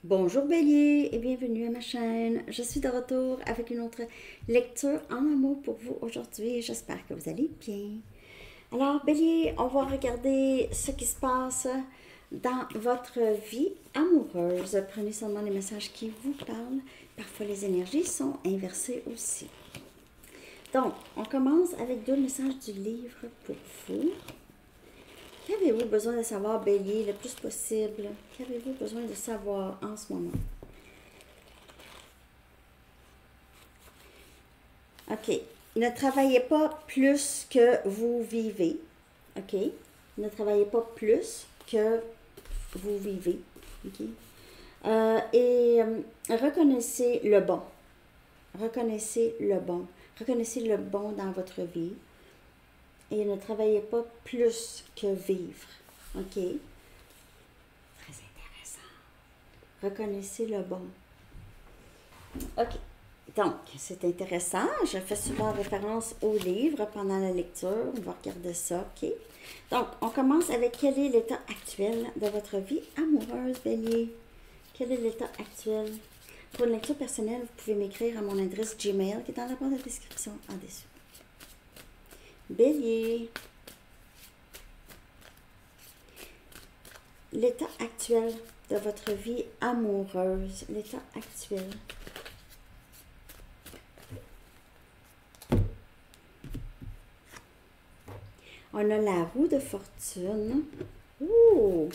Bonjour Bélier et bienvenue à ma chaîne. Je suis de retour avec une autre lecture en amour pour vous aujourd'hui. J'espère que vous allez bien. Alors Bélier, on va regarder ce qui se passe dans votre vie amoureuse. Prenez seulement les messages qui vous parlent. Parfois les énergies sont inversées aussi. Donc, on commence avec deux messages du livre pour vous. Qu'avez-vous besoin de savoir, Bélier, le plus possible? Qu'avez-vous besoin de savoir en ce moment? OK. Ne travaillez pas plus que vous vivez. OK? Ne travaillez pas plus que vous vivez. OK? Reconnaissez le bon. Reconnaissez le bon. Reconnaissez le bon dans votre vie. Et ne travaillez pas plus que vivre. OK? Très intéressant. Reconnaissez le bon. OK. Donc, c'est intéressant. Je fais souvent référence au livre pendant la lecture. On va regarder ça, OK? Donc, on commence avec quel est l'état actuel de votre vie amoureuse, Bélier? Quel est l'état actuel? Pour une lecture personnelle, vous pouvez m'écrire à mon adresse Gmail qui est dans la barre de description en dessous. Bélier. L'état actuel de votre vie amoureuse. L'état actuel. On a la roue de fortune. Ouh!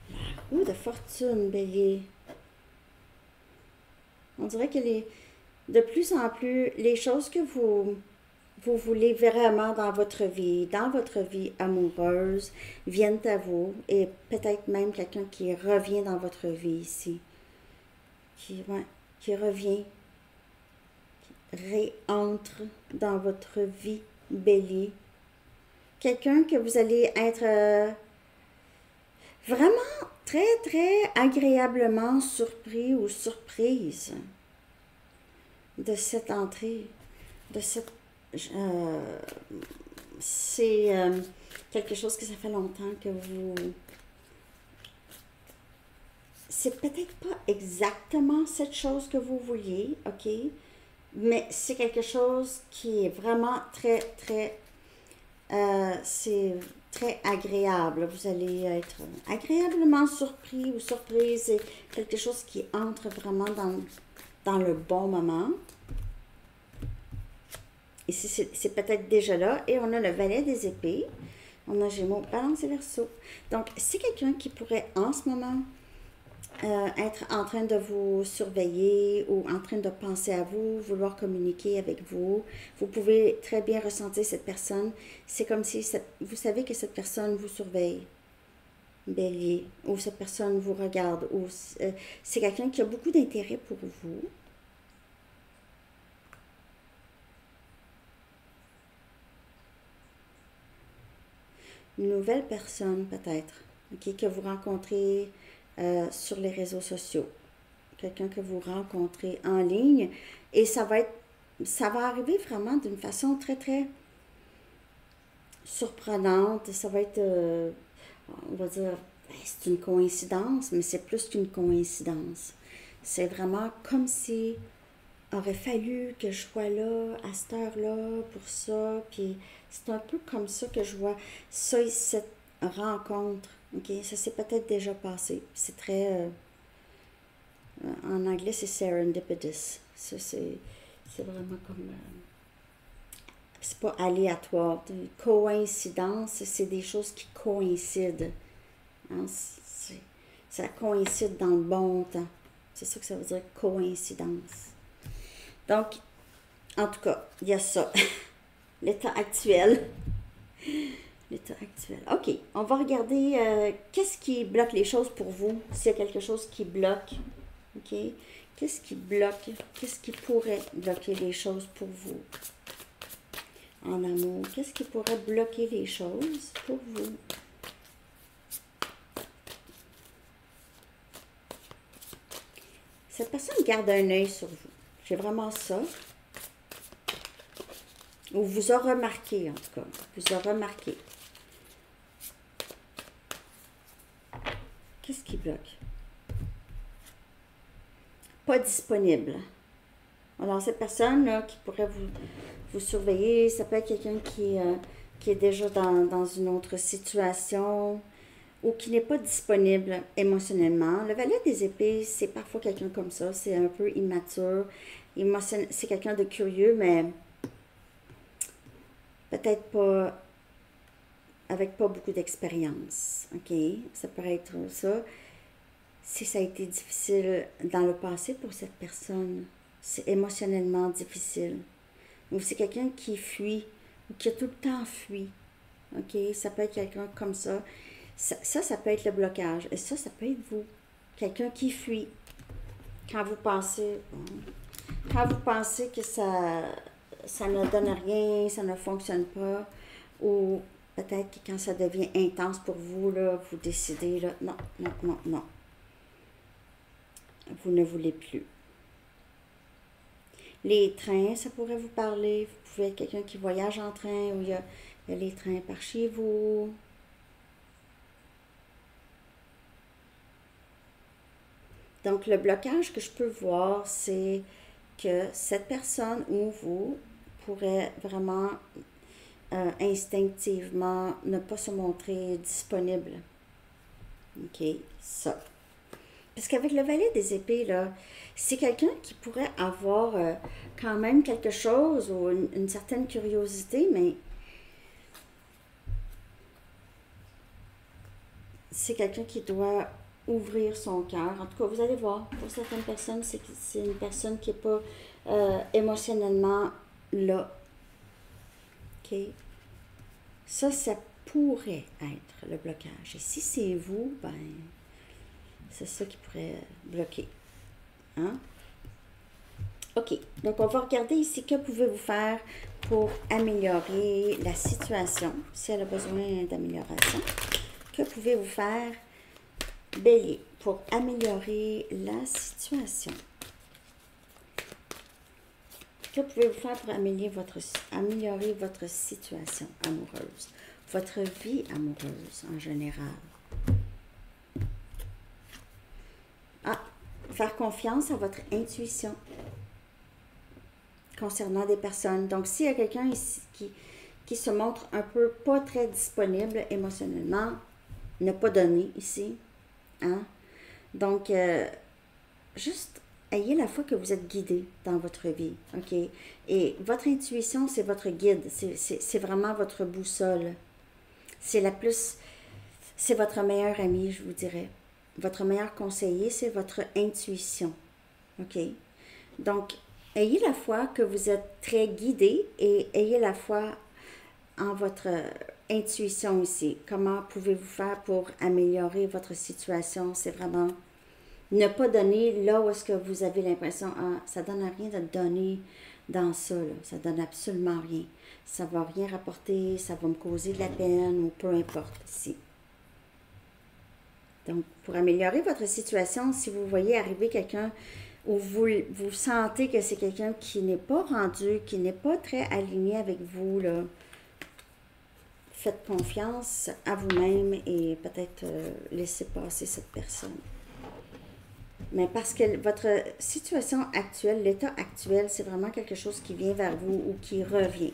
La roue de fortune, Bélier. On dirait que de plus en plus, les choses que vous voulez vraiment dans votre vie amoureuse, viennent à vous. Et peut-être même quelqu'un qui revient dans votre vie ici. Qui revient, qui réentre dans votre vie, Bélier. Quelqu'un que vous allez être vraiment très, très agréablement surpris ou surprise de cette entrée, de cette... c'est quelque chose que ça fait longtemps que vous... C'est peut-être pas exactement cette chose que vous vouliez, OK? Mais c'est quelque chose qui est vraiment très, très... c'est très agréable. Vous allez être agréablement surpris ou surprise. C'est quelque chose qui entre vraiment dans le bon moment. Ici, c'est peut-être déjà là. Et on a le valet des épées. On a Gémeaux, Balance et Verseau. Donc, c'est quelqu'un qui pourrait en ce moment être en train de vous surveiller ou en train de penser à vous, vouloir communiquer avec vous. Vous pouvez très bien ressentir cette personne. C'est comme si vous savez que cette personne vous surveille, Bélier, ou cette personne vous regarde, ou c'est quelqu'un qui a beaucoup d'intérêt pour vous. Une nouvelle personne peut-être, okay, que vous rencontrez sur les réseaux sociaux. Quelqu'un que vous rencontrez en ligne. Et ça va arriver vraiment d'une façon très, très surprenante. Ça va être, on va dire, c'est une coïncidence, mais c'est plus qu'une coïncidence. C'est vraiment comme si aurait fallu que je sois là, à cette heure-là, pour ça. Puis c'est un peu comme ça que je vois ça, cette rencontre. OK? Ça s'est peut-être déjà passé. C'est très... en anglais, c'est serendipitous. Ça, c'est vraiment comme... c'est pas aléatoire. Coïncidence, c'est des choses qui coïncident. Hein? Ça coïncide dans le bon temps. C'est ça que ça veut dire, coïncidence. Donc, en tout cas, il y a ça. L'état actuel. L'état actuel. OK, on va regarder qu'est-ce qui bloque les choses pour vous. S'il y a quelque chose qui bloque. OK? Qu'est-ce qui bloque? Qu'est-ce qui pourrait bloquer les choses pour vous? En amour, qu'est-ce qui pourrait bloquer les choses pour vous? Cette personne garde un œil sur vous. J'ai vraiment ça. Ou vous a remarqué, en tout cas. Vous a remarqué. Qu'est-ce qui bloque? pas disponible. Alors, cette personne-là qui pourrait vous surveiller, ça peut être quelqu'un qui est déjà dans une autre situation ou qui n'est pas disponible émotionnellement. Le valet des épées, c'est parfois quelqu'un comme ça, c'est un peu immature. C'est quelqu'un de curieux, mais peut-être pas avec pas beaucoup d'expérience. OK? Ça pourrait être ça. Si ça a été difficile dans le passé pour cette personne, c'est émotionnellement difficile. Ou c'est quelqu'un qui fuit, ou qui a tout le temps fui. OK? Ça peut être quelqu'un comme ça. Ça peut être le blocage. Et ça peut être vous. Quelqu'un qui fuit. Quand vous pensez que ça ne donne rien, ça ne fonctionne pas, ou peut-être que quand ça devient intense pour vous, là, vous décidez, là, non, non, non, non. Vous ne voulez plus. Les trains, ça pourrait vous parler. Vous pouvez être quelqu'un qui voyage en train, ou il y a les trains par chez vous. Donc, le blocage que je peux voir, c'est que cette personne ou vous pourrait vraiment instinctivement ne pas se montrer disponible. OK, ça. Parce qu'avec le valet des épées, là, c'est quelqu'un qui pourrait avoir quand même quelque chose ou une certaine curiosité, mais c'est quelqu'un qui doit ouvrir son cœur. En tout cas, vous allez voir, pour certaines personnes, c'est une personne qui n'est pas émotionnellement là. OK? Ça pourrait être le blocage. Et si c'est vous, ben, c'est ça qui pourrait bloquer. Hein? OK. Donc, on va regarder ici que pouvez-vous faire pour améliorer la situation, si elle a besoin d'amélioration. Que pouvez-vous faire, Bélier, pour améliorer la situation? Que pouvez-vous faire pour améliorer votre situation amoureuse, votre vie amoureuse en général? Faire confiance à votre intuition concernant des personnes. Donc, s'il y a quelqu'un ici qui se montre un peu pas très disponible émotionnellement, ne pas donner ici. Hein? Donc, juste ayez la foi que vous êtes guidé dans votre vie. OK? Et votre intuition, c'est votre guide. C'est vraiment votre boussole. C'est votre meilleur ami, je vous dirais. Votre meilleur conseiller, c'est votre intuition. OK? Donc, ayez la foi que vous êtes très guidé et ayez la foi en votre intuition ici. Comment pouvez-vous faire pour améliorer votre situation? C'est vraiment ne pas donner là où est-ce que vous avez l'impression, ça donne rien de donner dans ça, là. Ça donne absolument rien. Ça va rien rapporter, ça va me causer de la peine ou peu importe ici. Donc, pour améliorer votre situation, si vous voyez arriver quelqu'un où vous sentez que c'est quelqu'un qui n'est pas rendu, qui n'est pas très aligné avec vous, là, faites confiance à vous-même et peut-être laissez passer cette personne. Mais parce que votre situation actuelle, l'état actuel, c'est vraiment quelque chose qui vient vers vous ou qui revient.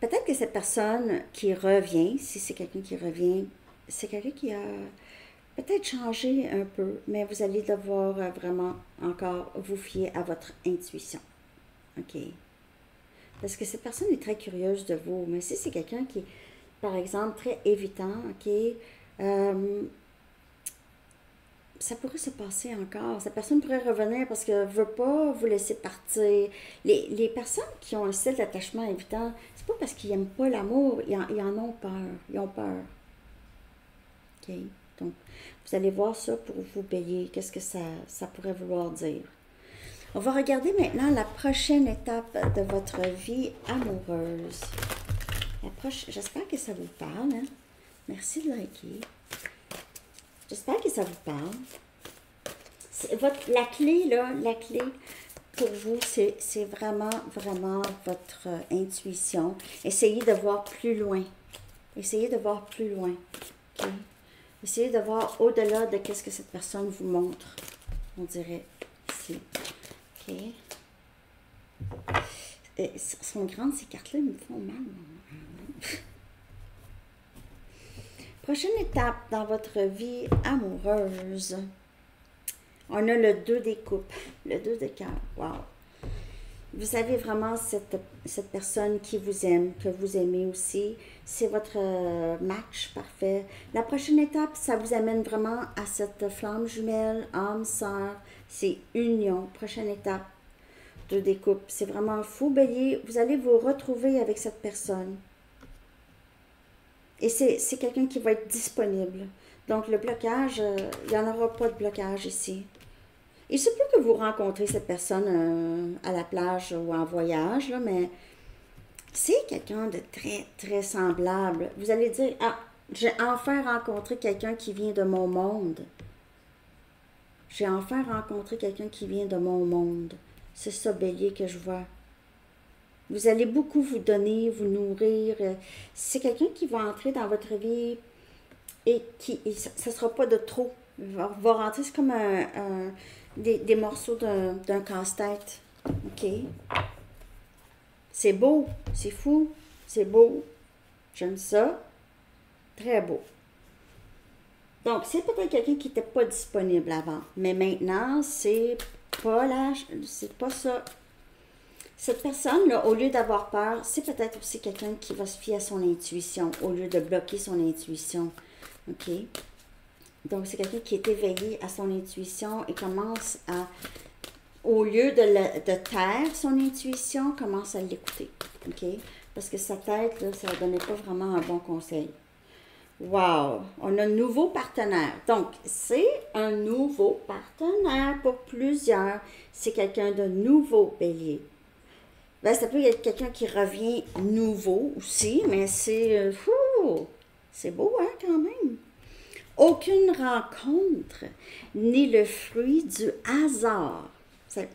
Peut-être que cette personne qui revient, si c'est quelqu'un qui revient, c'est quelqu'un qui a peut-être changé un peu, mais vous allez devoir vraiment encore vous fier à votre intuition. OK? Parce que cette personne est très curieuse de vous, mais si c'est quelqu'un qui est, par exemple, très évitant, OK? Ça pourrait se passer encore. Cette personne pourrait revenir parce qu'elle ne veut pas vous laisser partir. Les personnes qui ont un style d'attachement évitant, c'est pas parce qu'ils n'aiment pas l'amour, ils en ont peur. Ils ont peur. OK? Donc, vous allez voir ça pour vous payer. Qu'est-ce que ça pourrait vouloir dire? On va regarder maintenant la prochaine étape de votre vie amoureuse. J'espère que ça vous parle. Hein? Merci de liker. J'espère que ça vous parle. La clé pour vous, c'est vraiment, vraiment votre intuition. Essayez de voir plus loin. Essayez de voir plus loin. Okay? Essayez de voir au-delà de qu'est-ce que cette personne vous montre. On dirait ici. OK. Elles sont grandes, ces cartes-là, ils me font mal. Prochaine étape dans votre vie amoureuse. On a le 2 des coupes, le 2 de cœur. Wow! Vous avez vraiment cette personne qui vous aime, que vous aimez aussi. C'est votre match parfait. La prochaine étape, ça vous amène vraiment à cette flamme jumelle, âme sœur. C'est union. Prochaine étape, 2 des coupes. C'est vraiment fou, Bélier. Vous allez vous retrouver avec cette personne. Et c'est quelqu'un qui va être disponible. Donc, le blocage, il n'y en aura pas de blocage ici. Il se peut que vous rencontrez cette personne à la plage ou en voyage, là, mais c'est quelqu'un de très, très semblable. Vous allez dire, ah, j'ai enfin rencontré quelqu'un qui vient de mon monde. J'ai enfin rencontré quelqu'un qui vient de mon monde. C'est ça, Bélier, que je vois. Vous allez beaucoup vous donner, vous nourrir. C'est quelqu'un qui va entrer dans votre vie et ça ne sera pas de trop. Va rentrer, c'est comme des morceaux d'un casse-tête. OK? C'est beau, c'est fou, c'est beau. J'aime ça. Très beau. Donc, c'est peut-être quelqu'un qui n'était pas disponible avant. Mais maintenant, c'est pas ça. Cette personne-là, au lieu d'avoir peur, c'est peut-être aussi quelqu'un qui va se fier à son intuition au lieu de bloquer son intuition. OK? Donc, c'est quelqu'un qui est éveillé à son intuition et commence à, au lieu de taire son intuition, commence à l'écouter. OK? Parce que sa tête, là, ça ne donnait pas vraiment un bon conseil. Wow! On a un nouveau partenaire. Donc, c'est un nouveau partenaire pour plusieurs. C'est quelqu'un de nouveau, Bélier. Ben, ça peut être quelqu'un qui revient nouveau aussi, mais c'est beau, hein, quand même. Aucune rencontre n'est le fruit du hasard.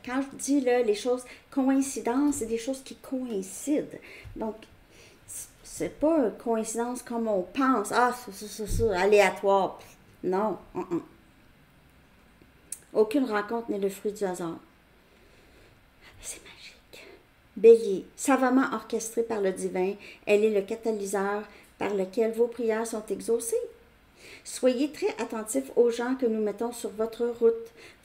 Quand je dis là, les choses coïncidences, c'est des choses qui coïncident. Donc, c'est pas une coïncidence comme on pense. Ah, ça, aléatoire. Non. Aucune rencontre n'est le fruit du hasard. C'est magique. Bélier, savamment orchestrée par le divin, elle est le catalyseur par lequel vos prières sont exaucées. Soyez très attentifs aux gens que nous mettons sur votre route.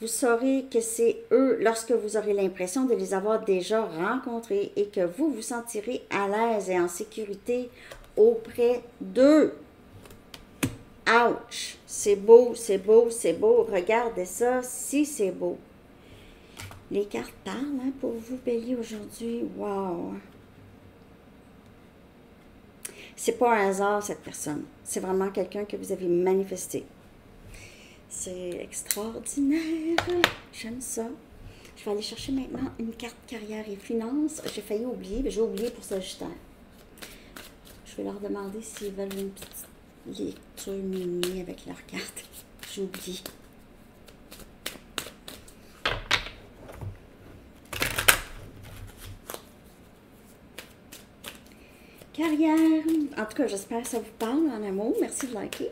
Vous saurez que c'est eux lorsque vous aurez l'impression de les avoir déjà rencontrés et que vous vous sentirez à l'aise et en sécurité auprès d'eux. Ouch! C'est beau, c'est beau, c'est beau. Regardez ça, si c'est beau. Les cartes parlent hein, pour vous, Bélier, aujourd'hui. Wow! C'est pas un hasard, cette personne. C'est vraiment quelqu'un que vous avez manifesté. C'est extraordinaire. J'aime ça. Je vais aller chercher maintenant une carte carrière et finances. J'ai failli oublier, mais j'ai oublié pour Sagittaire. Je vais leur demander s'ils veulent une petite lecture mini avec leurs cartes. J'oublie. Carrière. En tout cas, j'espère que ça vous parle en amour. Merci de liker.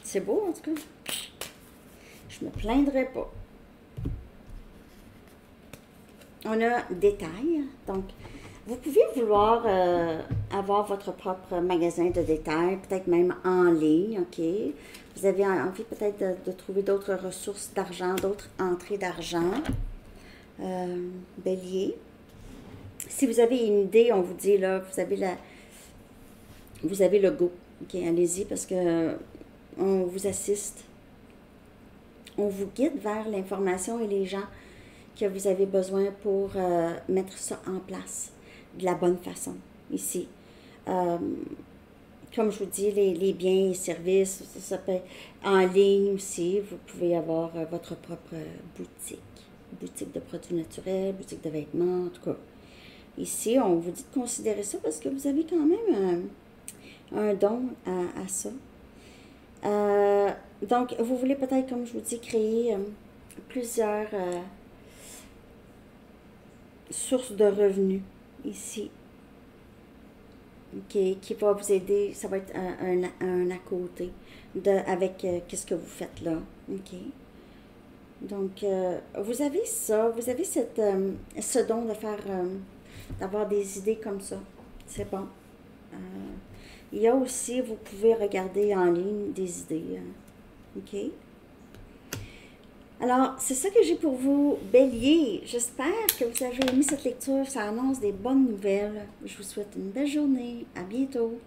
C'est beau, en tout cas. Je me plaindrai pas. On a détails. Donc, vous pouvez vouloir avoir votre propre magasin de détails, peut-être même en ligne, OK? Vous avez envie peut-être de trouver d'autres ressources d'argent, d'autres entrées d'argent. Bélier. Si vous avez une idée, on vous dit là, vous avez le go. OK, allez-y parce que on vous assiste. On vous guide vers l'information et les gens que vous avez besoin pour mettre ça en place de la bonne façon ici. Comme je vous dis, les biens et services, ça peut être en ligne aussi. Vous pouvez avoir votre propre boutique de produits naturels, boutique de vêtements, en tout cas. Ici, on vous dit de considérer ça parce que vous avez quand même un don à ça. Donc, vous voulez peut-être, comme je vous dis, créer plusieurs sources de revenus ici. qui va vous aider. Ça va être un à côté avec qu'est-ce que vous faites là. OK? Donc, vous avez ça, vous avez ce don de faire, d'avoir des idées comme ça. C'est bon. Euh, il y a aussi, vous pouvez regarder en ligne des idées. OK? Alors, c'est ça que j'ai pour vous, Bélier. J'espère que vous avez aimé cette lecture. Ça annonce des bonnes nouvelles. Je vous souhaite une belle journée. À bientôt.